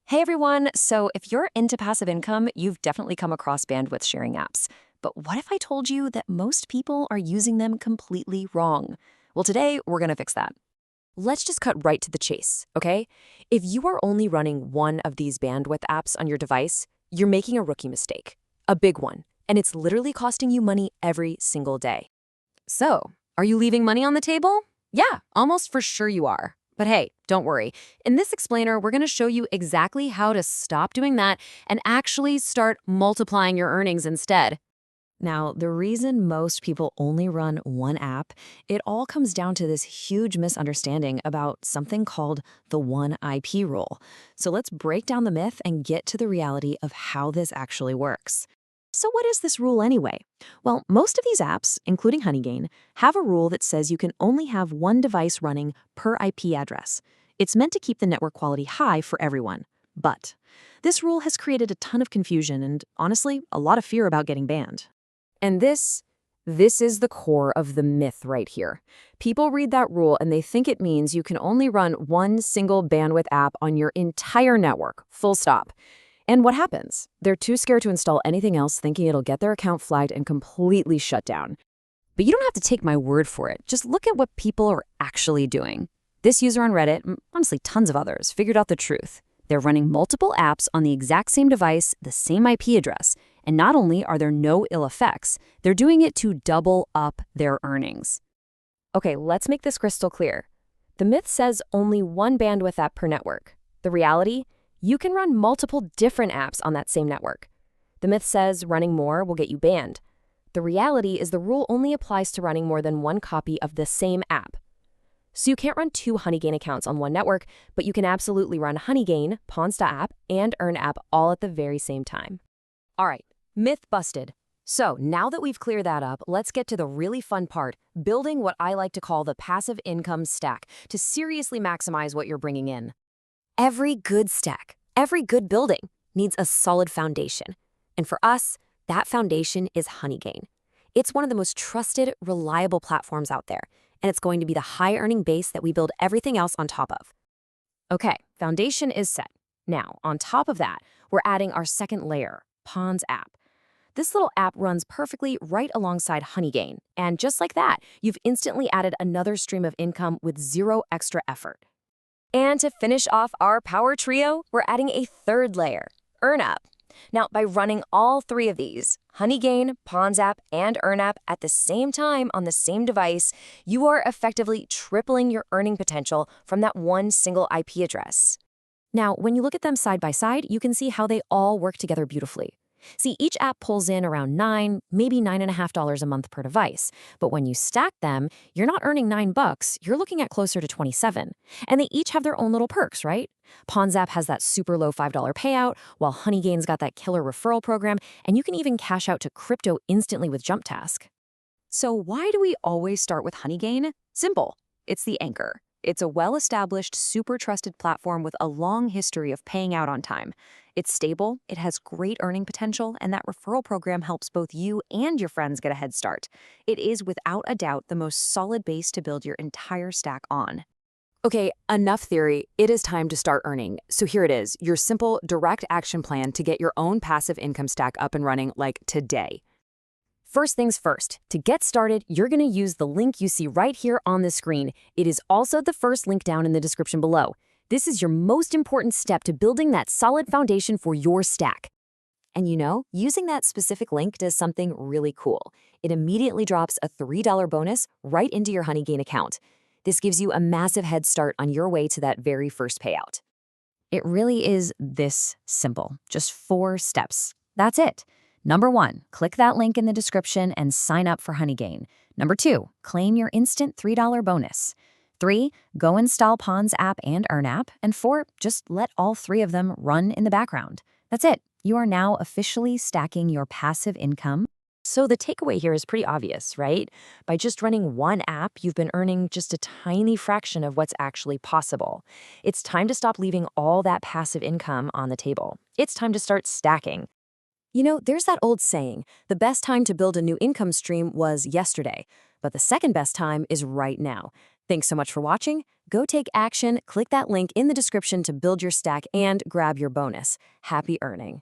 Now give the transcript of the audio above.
Hey everyone! So, if you're into passive income, you've definitely come across bandwidth sharing apps. But what if I told you that most people are using them completely wrong? Well, today we're going to fix that. Let's just cut right to the chase, okay? If you are only running one of these bandwidth apps on your device, you're making a rookie mistake. A big one. And it's literally costing you money every single day. So, are you leaving money on the table? Yeah, almost for sure you are. But hey, don't worry. In this explainer, we're going to show you exactly how to stop doing that and actually start multiplying your earnings instead. Now, the reason most people only run one app, it all comes down to this huge misunderstanding about something called the one IP rule. So let's break down the myth and get to the reality of how this actually works. So what is this rule anyway? Well, most of these apps, including Honeygain, have a rule that says you can only have one device running per IP address. It's meant to keep the network quality high for everyone. But this rule has created a ton of confusion and, honestly, a lot of fear about getting banned. And this is the core of the myth right here. People read that rule and they think it means you can only run one single bandwidth app on your entire network, full stop. And what happens? They're too scared to install anything else, thinking it'll get their account flagged and completely shut down. But you don't have to take my word for it. Just look at what people are actually doing. This user on Reddit, and honestly tons of others, figured out the truth. They're running multiple apps on the exact same device, the same IP address. And not only are there no ill effects, they're doing it to double up their earnings. Okay, let's make this crystal clear. The myth says only one bandwidth app per network. The reality? You can run multiple different apps on that same network. The myth says running more will get you banned. The reality is the rule only applies to running more than one copy of the same app. So you can't run two Honeygain accounts on one network, but you can absolutely run Honeygain, Pawns.app, and EarnApp all at the very same time. All right, myth busted. So now that we've cleared that up, let's get to the really fun part, building what I like to call the passive income stack to seriously maximize what you're bringing in. Every good stack, every good building needs a solid foundation. And for us, that foundation is Honeygain. It's one of the most trusted, reliable platforms out there, and it's going to be the high-earning base that we build everything else on top of. Okay, foundation is set. Now, on top of that, we're adding our second layer, Pawns.app. This little app runs perfectly right alongside Honeygain, and just like that, you've instantly added another stream of income with zero extra effort. And to finish off our power trio, we're adding a third layer, EarnApp. Now, by running all three of these, Honeygain, Pawns.app, and EarnApp at the same time on the same device, you are effectively tripling your earning potential from that one single IP address. Now, when you look at them side by side, you can see how they all work together beautifully. See, each app pulls in around $9, maybe $9.50 a month per device. But when you stack them, you're not earning $9, you're looking at closer to 27. And they each have their own little perks, right? Pawns.app has that super low $5 payout, while Honeygain's got that killer referral program, and you can even cash out to crypto instantly with Jump Task. So why do we always start with Honeygain? Simple. It's the anchor. It's a well-established, super trusted platform with a long history of paying out on time. It's stable, it has great earning potential, and that referral program helps both you and your friends get a head start. It is without a doubt the most solid base to build your entire stack on. Okay, enough theory. It is time to start earning. So here it is, your simple, direct action plan to get your own passive income stack up and running like today. First things first, to get started, you're going to use the link you see right here on the screen. It is also the first link down in the description below. This is your most important step to building that solid foundation for your stack. And you know, using that specific link does something really cool. It immediately drops a $3 bonus right into your Honeygain account. This gives you a massive head start on your way to that very first payout. It really is this simple, just 4 steps. That's it. Number 1, click that link in the description and sign up for Honeygain. Number 2, claim your instant $3 bonus. 3, go install Pawns.app and EarnApp. And 4, just let all 3 of them run in the background. That's it. You are now officially stacking your passive income. So the takeaway here is pretty obvious, right? By just running one app, you've been earning just a tiny fraction of what's actually possible. It's time to stop leaving all that passive income on the table. It's time to start stacking. You know, there's that old saying, the best time to build a new income stream was yesterday, but the second best time is right now. Thanks so much for watching. Go take action, click that link in the description to build your stack and grab your bonus. Happy earning.